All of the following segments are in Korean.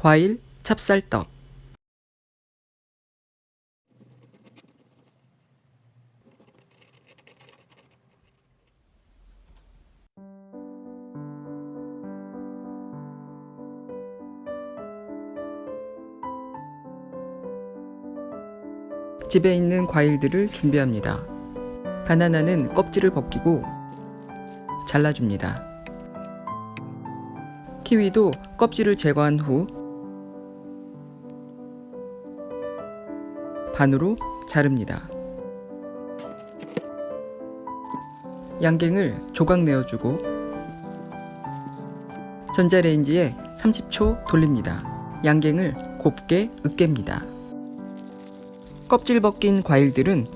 과일 찹쌀떡. 집에 있는 과일들을 준비합니다. 바나나는 껍질을 벗기고 잘라줍니다. 키위도 껍질을 제거한 후 반으로 자릅니다. 양갱을 조각 내어주고 전자레인지에 30초 돌립니다. 양갱을 곱게 으깹니다. 껍질 벗긴 과일들은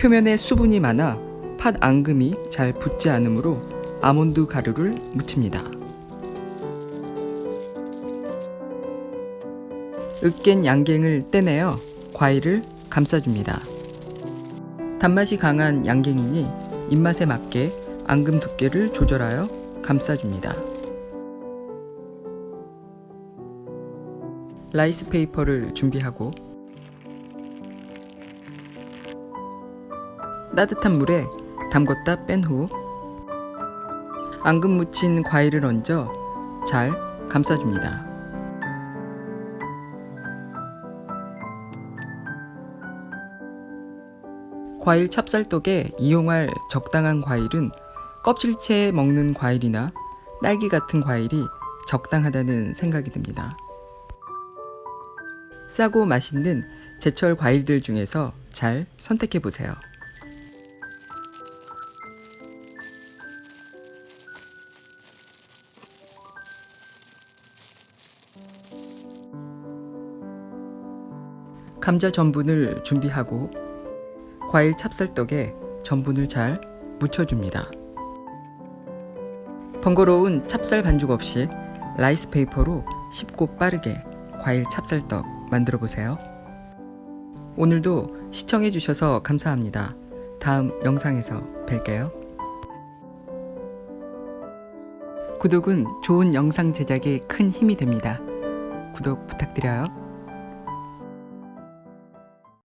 표면에 수분이 많아 팥 앙금이 잘 붙지 않으므로 아몬드 가루를 묻힙니다. 으깬 양갱을 떼내어 과일을 감싸줍니다. 단맛이 강한 양갱이니 입맛에 맞게 앙금 두께를 조절하여 감싸줍니다. 라이스 페이퍼를 준비하고 따뜻한 물에 담궜다 뺀 후 앙금 묻힌 과일을 얹어 잘 감싸줍니다. 과일 찹쌀떡에 이용할 적당한 과일은 껍질째 먹는 과일이나 딸기 같은 과일이 적당하다는 생각이 듭니다. 싸고 맛있는 제철 과일들 중에서 잘 선택해 보세요. 감자 전분을 준비하고 과일 찹쌀떡에 전분을 잘 묻혀줍니다. 번거로운 찹쌀 반죽 없이 라이스 페이퍼로 쉽고 빠르게 과일 찹쌀떡 만들어 보세요. 오늘도 시청해 주셔서 감사합니다. 다음 영상에서 뵐게요. 구독은 좋은 영상 제작에 큰 힘이 됩니다. 구독 부탁드려요.